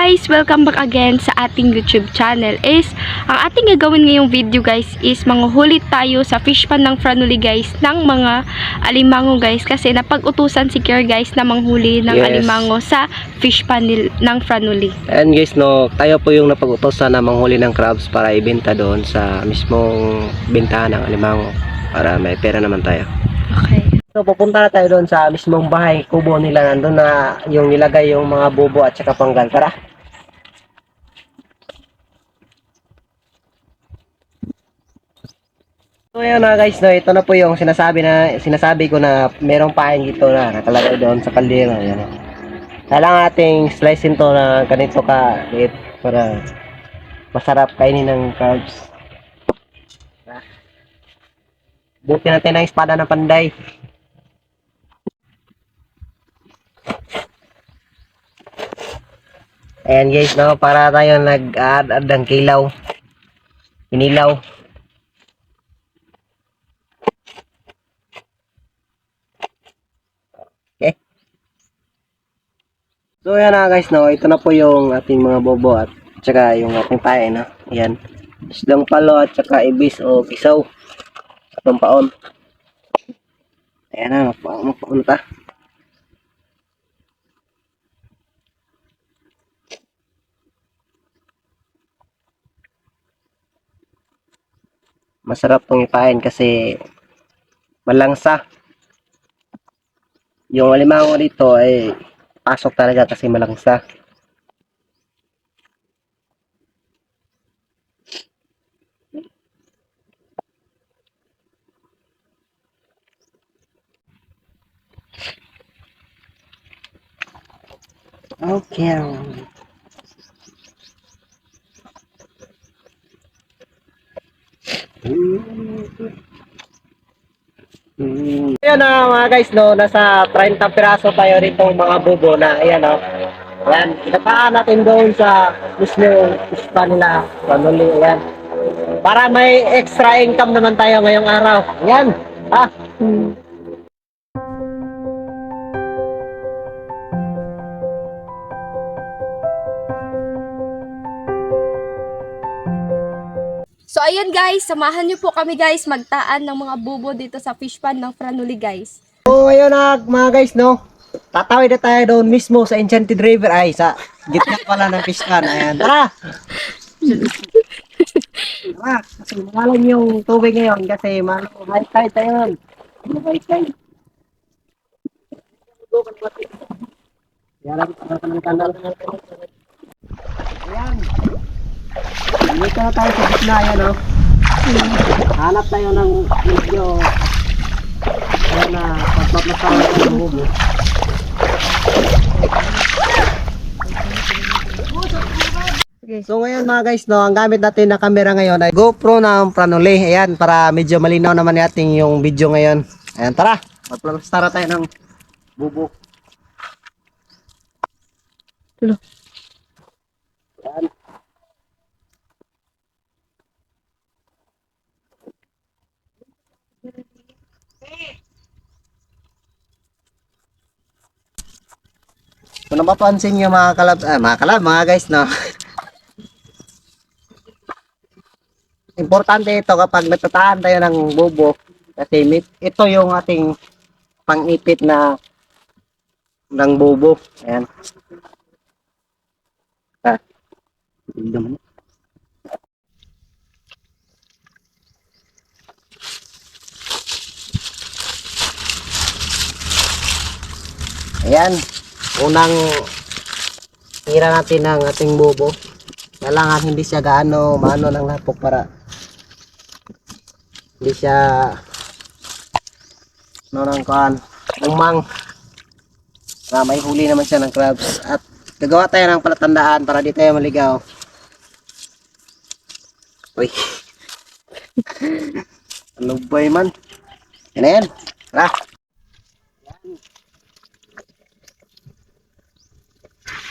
guys! Welcome back again sa ating YouTube channel. Ang ating gagawin ngayong video guys is manguhuli tayo sa fish pan ng Franuli guys ng mga alimango guys. Kasi napag-utusan si Kier guys na manghuli ng alimango sa fish pan ng Franuli. And guys, no, tayo po yung napag-utusan na manghuli ng crabs para ibenta doon sa mismong bintahan ng alimango para may pera naman tayo. Okay. So pupunta na tayo doon sa mismong bahay kubo nila, nandun na yung nilagay yung mga bubo at saka panggal. Tara! So yun na guys, no, ito na po yung sinasabi ko na merong pain dito na nakalagay doon sa kaldero. Yan. Kailangan nating slicein to na ganito ka liit para masarap kainin ng crabs. Buti natin ang espada ng panday. Ayan guys, no, para tayo nag-add ng kilaw. Inilaw. Okay. So yan na guys, no, ito na po yung ating mga bobo at saka yung ating pain, no. Ayan. Isdang palo at saka ibis o kisaw. Atong paon. Ayan na, mapaon ta. Masarap tong ipain kasi malangsa. Yung alimango dito ay pasok talaga kasi malangsa. Okay. Ayan na mga guys, no, nasa 30 piraso tayo rito mga bubo na ayan, no. Ayan, nataan natin doon sa mismo ispa nila, Franuli, ayan. Para may extra income naman tayo ngayong araw. Ayan, ha. So ayan guys, samahan niyo po kami guys magtaan ng mga bubo dito sa fish pan ng Franuli guys. So ayun na mga guys, no. Tatawid na tayo doon mismo sa Enchanted River, ay sa gitna pala ng fish pan. Ayan, tara. Tara, kasi malalim yung tubig ngayon kasi high tide tayo. High tide. Ayan. Dito na tayo sa gitna, ayan, no. Hanap tayo ng medyo ayan na pagpaplasahan ng bubo. So ngayon mga guys, no, ang gamit natin na camera ngayon ay GoPro ng Franuli. Ayan, para medyo malinaw naman natin yung video ngayon. Ayan, tara, magplastara tayo ng bubo. Ayan. Kung napapansin nyo mga guys, no. Importante ito kapag nagtatahan tayo ng bubo kasi ito yung ating pang-ipit na ng bubo. Ayan. Ayan. Unang tira natin ng ating bubo. Kailangan hindi siya gaano maano ng lapok para hindi siya ng mang na may huli naman siya ng crabs. At gagawa tayo ng palatandaan para di tayo maligaw. Uy. Ano ba man? Yan na yan. Tara.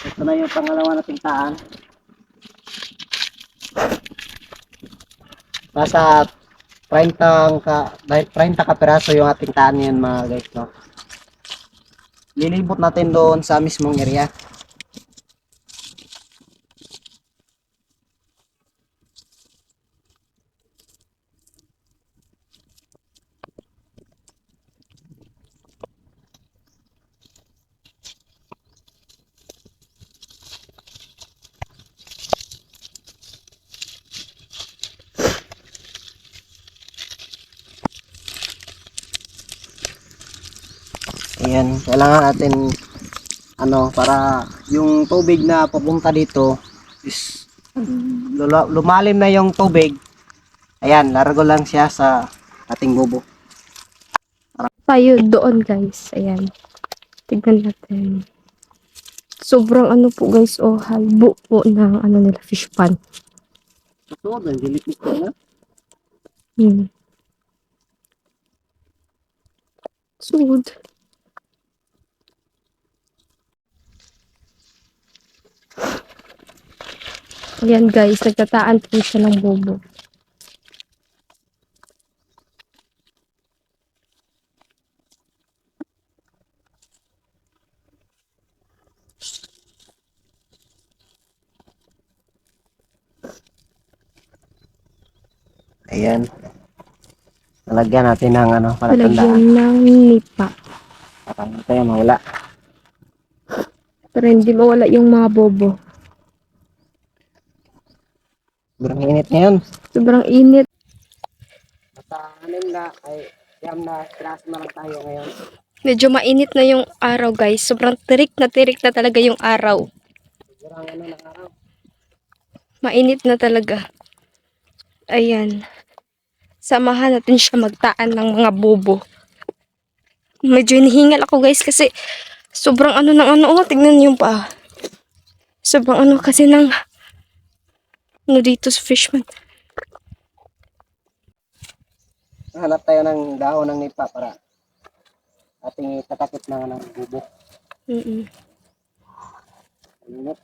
Ito na yung pangalawa nating taan. Nasa 30 ka piraso yung ating taan yan mga guys, no. Lilibot natin doon sa mismong area. Ayan, kailangan natin para yung tubig na pupunta dito is lumalim na yung tubig. Ayan, largo lang siya sa ating bubo. Tayo doon guys. Ayan. Tignan natin. Sobrang ano po guys. Oh, halbo po ng ano nila fish pan. Ito, nagdilikit ko na. Hmm. Sud. Ayan guys. Nagtataan po siya ng bobo. Ayan. Nalagyan natin ng palatandaan. Talagyan ng nipa. Para hindi tayo mawala. Para hindi mawala yung mga bobo. Sobrang init ngayon. Sobrang init. Basta na ay siyam na stress na lang tayo ngayon. Medyo mainit na yung araw guys. Sobrang tirik na talaga yung araw. Sobrang ng araw. Mainit na talaga. Ayan. Samahan natin siya magtaan ng mga bobo. Medyo hinihingal ako guys kasi sobrang ano ng ano. Oh, tignan niyo pa. Sobrang ano kasi ng ano dito sa fishman. Hanap tayo ng dahon ng nipa para ating tatakip ng bubo. Mm-mm. Init.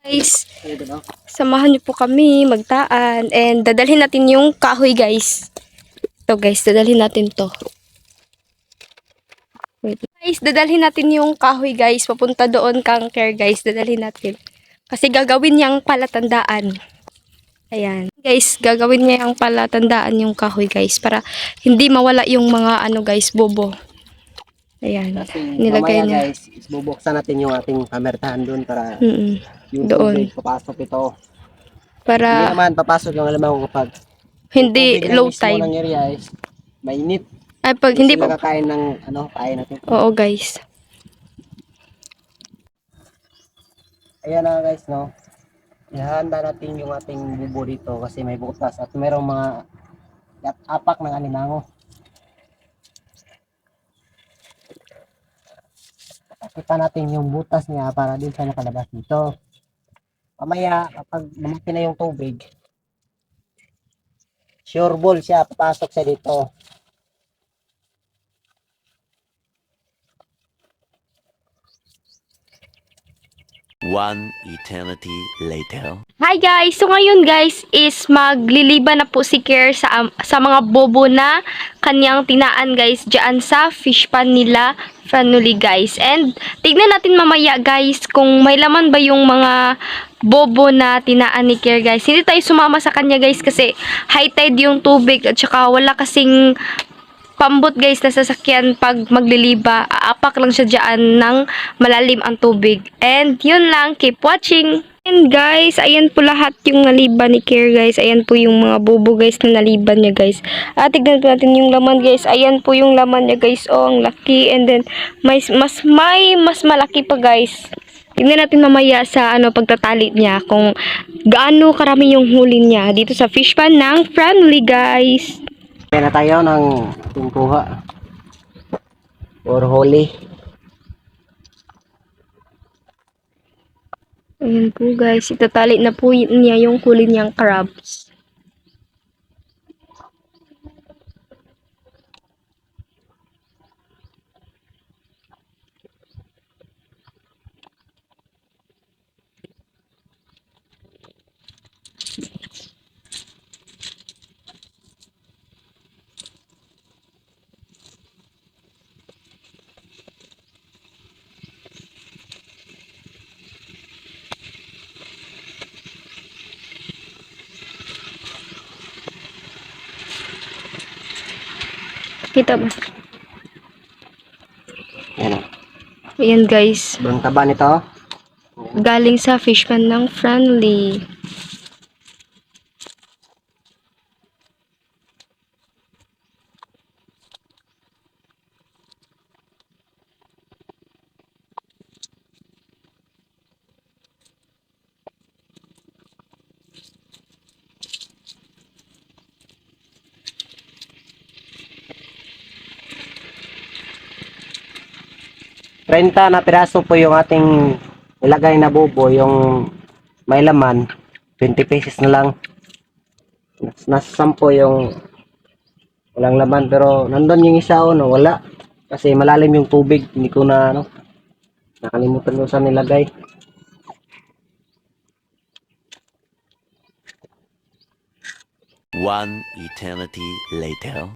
Guys, samahan niyo po kami magtaan and dadalhin natin yung kahoy guys. Ito guys, dadalhin natin to. Wait. Guys, dadalhin natin yung kahoy guys. Papunta doon kang care guys. Dadalhin natin. Kasi gagawin niyang palatandaan. Ayan. Guys, gagawin niya yung palatandaan yung kahoy guys. Para hindi mawala yung mga ano guys, bobo. Ayan. Kasi Nilagay mamaya niya. guys, bubuksan natin yung ating kamertahan doon para yung Doon. tubig papasok ito. Hindi Para naman papasok yung alamang kapag hindi tubig na low mismo tide. ng area is mainit. Ay, pag hindi Sila pa. kakain ng kain natin. Oo guys. Ayan na guys, no. Ihanda natin yung ating bubo dito kasi may butas at merong mga apak ng alimango. Kita natin yung butas niya para din siya nakalabas dito. Mamaya, kapag lumaki na yung tubig, sure ball siya, papasok siya dito. One eternity later. Hi guys! So ngayon guys is magliliba na po si Kier sa mga bobo na kanyang tinaan guys dyan sa fish pan nila Franuli guys. And tignan natin mamaya guys kung may laman ba yung mga bobo na tinaan ni Kier guys. Hindi tayo sumama sa kanya guys kasi high tide yung tubig at saka wala kasing pambot guys na sasakyan pag magliliba. Aapak lang siya dyan ng malalim ang tubig. And yun lang, keep watching! And guys, ayan po lahat yung naliban ni Kier guys. Ayan po yung mga bobo guys na naliban niya guys. At tignan po natin yung laman guys. Ayan po yung laman niya guys. Oh, ang laki. And then, mas malaki pa guys. Tignan natin mamaya sa pagtatali niya kung gaano karami yung huli niya dito sa fish pan ng Franuli guys. Kaya na tayo ng ating kuha. Or holy. Ayan po guys, itatali na po niya yung huli niyang crabs. Kita ba? Ayan o. Ayan guys. Sobrang taba nito. galing sa Fishpan ng Friendly. Renta na piraso po yung ating ilagay na bubo, yung may laman, 20 pesos na lang. Nasa 10 yung walang laman, pero nandun yung isa no, wala. Kasi malalim yung tubig, hindi ko na nakalimutan ko saan nilagay. One eternity later.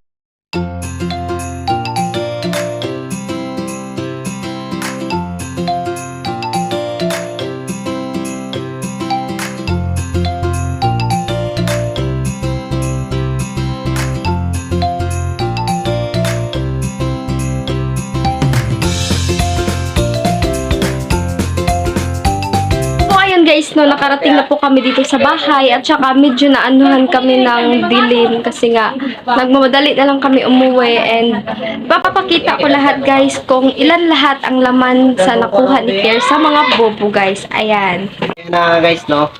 Guys, no, nakarating na po kami dito sa bahay at saka medyo naanuhan kami ng dilim kasi nga nagmamadali na lang kami umuwi and papapakita ko lahat guys kung ilan lahat ang laman sa nakuha ni Pierre sa mga bobo guys. Ayan. Ayan na guys, no.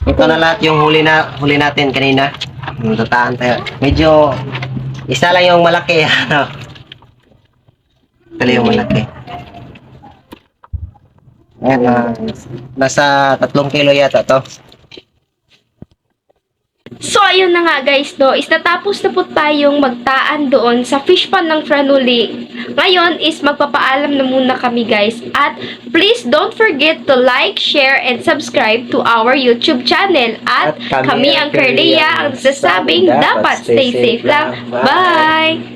Ito na lahat yung huli natin kanina. Tataan tayo. Medyo isa lang yung malaki, ano. Ito lang yung malaki. Ayan, nasa 3 kilo yata to. So, ayun na nga guys, no, is natapos na po tayong magtaan doon sa fish pond ng Franuli. Ngayon is magpapaalam na muna kami guys. At please don't forget to like, share, and subscribe to our YouTube channel. At kami ang Cardia ang nagsasabing dapat stay safe lang. Bye!